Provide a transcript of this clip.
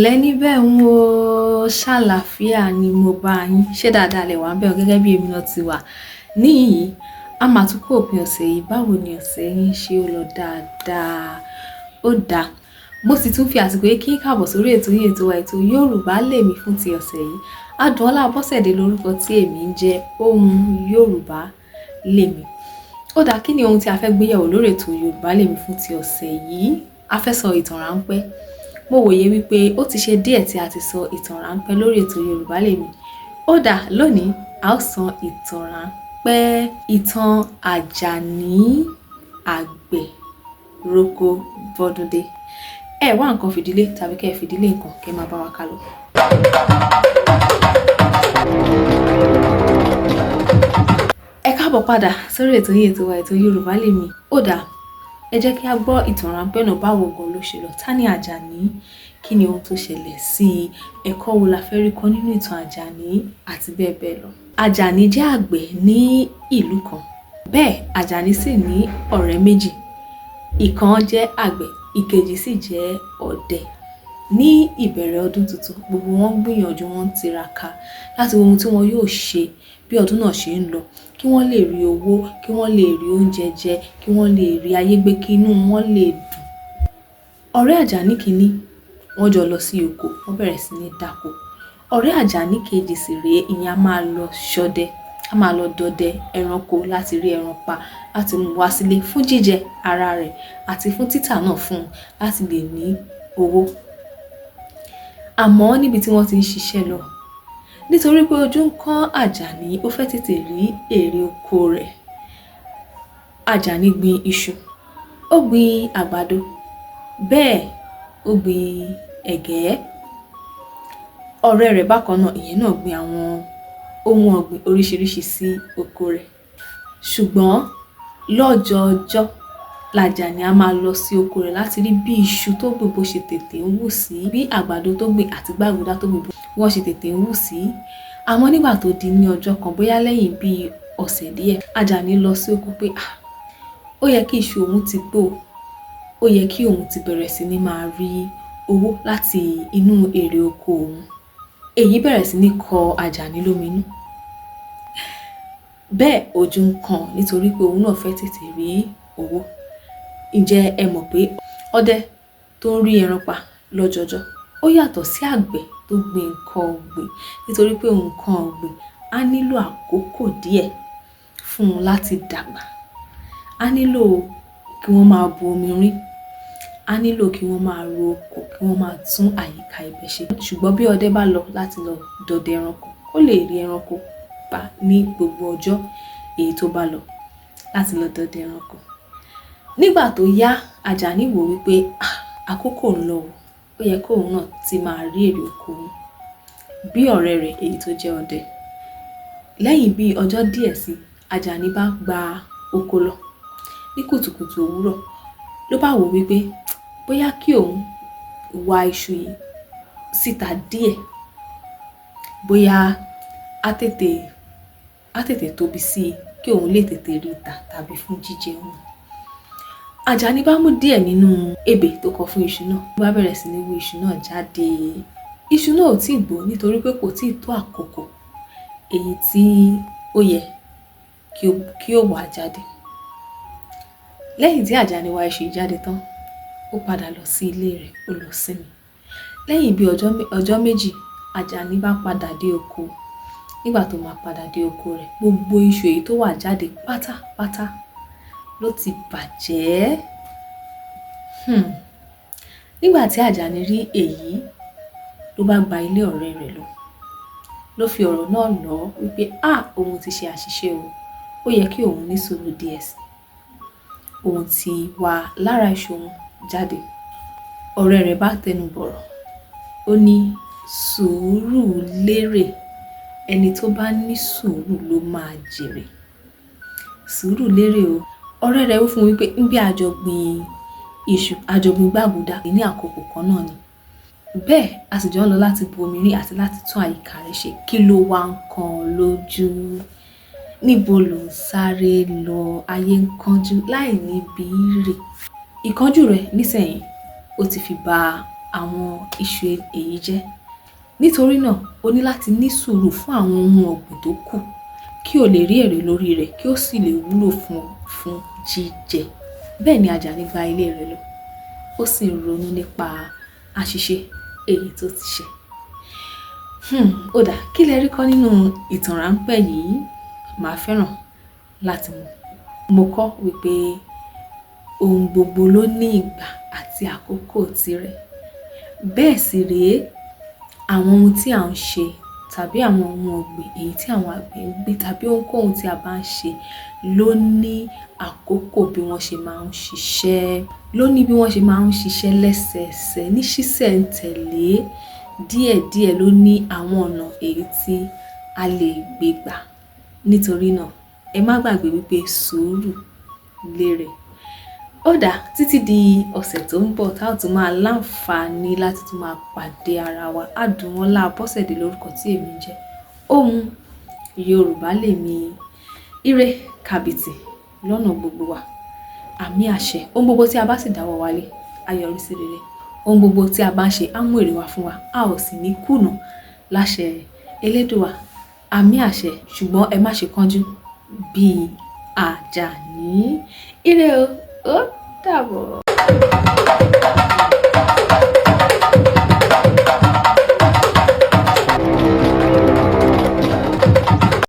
Pẹ̀lẹ́ níbẹ̀ ń wo ṣàlàáfíà ni mo bá yín. Ṣé dáadáa lẹ wà ń bẹ̀ ọ́ gẹ́gẹ́ bí èmi náà ti wà. Níyìí, a máa tún kó òpin ọ̀sẹ̀ yìí. Báwo ni ọ̀sẹ̀ yín ṣe ó lọ dáadáa? Ó dáa. Mo sì tún fi àsìkò yìí kí n káàbọ̀ sórí ètò yín ètò wa ètò Yorùbá Lèmi fún ti ọ̀sẹ̀ yìí. Adùnọlá Bọ́sẹ̀dé lórúkọ tí èmi ń jẹ́ Ohùn Yorùbá Lèmi. Ó dáa, kí ni ohun tí a fẹ́ gbé yẹ̀wò lórí ètò Yorùbá Lèmi fún ti ọ̀sẹ̀ yìí? A fẹ́ sọ ìtàn ráńpẹ́. Mo wòye wípé ó ti ṣe díẹ̀ tí a ti sọ ìtàn ráńpẹ́ lórí ètò Yorùbá Lèmi. Ó dáa, lónìí a ó sọ ìtàn ráńpẹ́, ìtàn Àjàní àgbẹ̀ roko bọ́dúndé. Ẹ wá nǹkan fìdílé tàbí kẹ́ fìdílé nǹkan kẹ́ máa bá wa ká lọ. Ẹ káàbọ̀ padà sórí ètò yín ètò wa ètò Yorùbá Lèmi. Ó dáa, ẹ jẹ́ kí a gbọ́ ìtàn ráńpẹ́ náà. Báwo gan ló ṣe lọ? Ta ni Àjàní? Kí ni ohun tó ṣẹlẹ̀ sí i? Ẹ̀kọ́ wo la fẹ́ rí kọ́ nínú ìtàn Àjàní àti bẹ́ẹ̀ bẹ́ẹ̀ lọ. Àjàní jẹ́ àgbẹ̀ ní ìlú kan. Bẹ́ẹ̀ Àjàní sì ní ọ̀rẹ́ méjì. Ìkan jẹ́ àgbẹ̀, ìkejì sì jẹ́ ọdẹ. Ní ìbẹ̀rẹ̀ ọdún tuntun, gbogbo wọn gbìyànjú, wọn tiraka láti wo ohun tí wọn yóò ṣe bí ọdún náà ṣe ń lọ, kí wọ́n lè rí owó, kí wọ́n lè rí oúnjẹ jẹ, kí wọ́n lè rí ayé gbé, kí inú wọn lè dùn. Ọ̀rẹ́ Àjàní kìíní, wọ́n jọ lọ sí oko, wọ́n bẹ̀rẹ̀ sí ní dáko. Ọ̀rẹ́ Àjàní kejì sì rèé, ìyẹn a máa lọ ṣọdẹ, a máa lọ dọdẹ ẹranko láti rí ẹran pa, láti mú wá sílé fún jíjẹ ara rẹ̀ àti fún títà náà fún un láti lè ní owó. Àmọ́ níbi tí wọ́n ti ń ṣiṣẹ́ lọ, nítorí pé ojú ń kán Àjàní, ó fẹ́ tètè rí èrè oko rẹ̀. Àjàní gbin iṣu, ó gbin àgbàdo, bẹ́ẹ̀ ó gbin ẹ̀gẹ́. Ọ̀rẹ́ rẹ̀ bákan náà, ìyẹn náà gbin àwọn ohun ọ̀gbìn oríṣiríṣi sí oko rẹ̀. Ṣùgbọ́n lọ́jọọjọ́ l'Àjàní a máa lọ sí oko rẹ̀ láti rí bí iṣu tó gbìn bó ṣe tètè ń wù sí, bí àgbàdo tó gbìn àti gbàgùdá tó gbìn wọ́n ṣe tètè ń wù sí. Àmọ́ nígbà tó di ní ọjọ́ kan, bóyá lẹ́yìn bí ọ̀sẹ̀ díẹ̀, Àjàní lọ sí oko pé ó yẹ kí iṣu òun ti gbó, ó yẹ kí òun ti bẹ̀rẹ̀ sí ní máa rí owó láti inú èrè oko òun. Èyí bẹ̀rẹ̀ sí ní kọ Àjàní lóminú. Bẹ́ẹ̀ ojú ń kàn nítorí pé òun náà fẹ́ tètè rí owó. Ǹjẹ́ ẹ mọ̀ pé ọdẹ tó ń rí ẹran pa lọ́jọọjọ́ ó yàtọ̀ sí àgbẹ̀ tó gbin nǹkan ọ̀gbìn, nítorí pé nǹkan ọ̀gbìn á nílò àkókò díẹ̀ fún un láti dàgbà. Á nílò kí wọ́n máa bu omi rin, á nílò kí wọ́n máa ro oko, kí wọ́n máa tún àyíká ibẹ̀ ṣe. Ṣùgbọ́n bí ọdẹ bá lọ láti lọ dọdẹ ẹranko, ó lè rí ẹranko pa ní gbogbo ọjọ́ èyí tó bá lọ láti lọ dọdẹ ẹranko. Nígbà tó yá, Àjàní wò wípé àkókò ń lọ, ó yẹ kó òun náà ti máa rí èrè oko òun bí ọ̀rẹ́ rẹ̀ èyí tó jẹ́ ọdẹ. Lẹ́yìn bí ọjọ́ díẹ̀ sí, Àjàní bá gba oko lọ. Ní kùtùkùtù òwúrọ̀ ló bá wò wípé bóyá kí òun wá iṣu yìí síta díẹ̀, bóyá á tètè tóbi sí i, kí òun lè tètè rí ìta tàbí fún jíjẹ òun. Àjàní bá mú díẹ̀ nínú ebè tó kọ fún iṣu náà, ó bá bẹ̀rẹ̀ sí ní wú iṣu náà jáde. Iṣu náà ò tíì gbó nítorí pé kò tíì tó àkókò èyí tí ó yẹ kí ó wá jáde. Lẹ́yìn tí Àjàní wá iṣu jáde tán, ó padà lọ sí ilé rẹ̀, ó lọ sinmi. Lẹ́yìn bí ọjọ́ méjì, Àjàní bá padà dé oko. Nígbà tó máa padà dé oko rẹ̀, gbogbo iṣu èyí tó wà jáde pátápátá ló ti bàjẹ́. Nígbà tí Àjàní rí èyí, ló bá gba ilé ọ̀rẹ́ rẹ̀ lọ. Ló fi ọ̀rọ̀ náà lọ̀ wípé òun ti ṣe àṣìṣe o, ó yẹ kí òun ní sùúrù díẹ̀ sí. Òun ti wá lára iṣu òun jáde. Ọ̀rẹ́ rẹ̀ bá tẹnu bọ̀rọ̀, ó ní sùúrù lérè, ẹni tó bá ní sùúrù ló máa jèrè. Sùúrù lérè o. Ọ̀rẹ́ rẹ̀ wí fún wípé bí àjọgbìn iṣu, àjọgbìn gbàgùdá ní àkókò kan náà ni. Bẹ́ẹ̀ a sì jọ ń lọ láti bu omi rin àti láti tún àyíká rẹ̀ ṣe. Kí ló wá ń kan lójú? Níbo ló ń sáré lọ? Ayé ń kánjú láì níbi rè. Ìkánjú rẹ̀ nísẹ̀yìn ó ti fi ba àwọn iṣu èyí jẹ́. Nítorí náà o ní láti ní sùúrù fún àwọn ohun ọ̀gbìn tó kù kí o lè rí èrè lórí rẹ̀ kí ó sì lè wúlò fún jíjẹ. Bẹ́ẹ̀ ni Àjàní gba ilé rẹ̀ lọ, ó sì ń ronú nípa àṣìṣe èyí tó ti ṣe. Ó dà, kí lẹ rí kọ́ nínú ìtàn ráńpẹ́ yìí? Màá fẹ́ràn láti mọ̀. Mo kọ́ wípé ohun gbogbo ló ní ìgbà àti àkókò tirẹ̀. Bẹ́ẹ̀ sì rèé, àwọn ohun tí à ń ṣe tàbí àwọn ohun ọ̀gbìn èyí tí àwọn àgbẹ̀ ń gbìn tàbí ohunkóhun tí a bá ń ṣe ló ní àkókò bí wọ́n ṣe máa ń ṣiṣẹ́, ló ní bí wọ́n ṣe máa ń ṣiṣẹ́ lẹ́sẹẹsẹ ní ṣísẹ̀ntẹ̀lé. Díẹ̀díẹ̀ ló ní àwọn ọ̀nà èyí tí a lè gbé gbà. Nítorí náà ẹ má gbàgbé wípé sùúrù lérè. Ó dà, títí di ọ̀sẹ̀ tó ń bọ̀ tá ò tún máa láǹfààní láti tún máa pàdé ara wa. Adùnọlá Abọ́sẹ̀dé lórúkọ tí èmi ń jẹ́. Ohùn Yorùbá lèmi. Ire kàbìtì lọ́nà gbogbo wa. Àmì àṣẹ. Ohun gbogbo tí a bá sì dáwọ́ wálé á yọrí sí rere. Ohun gbogbo tí a bá ń ṣe á mú èrè wá fún wa. A ò sì ní kùnà láṣẹ Elédùà. Àmì àṣẹ. Ṣùgbọ́n ẹ má ṣe kánjú bí Àjàní. Ire o, ó dàbọ̀.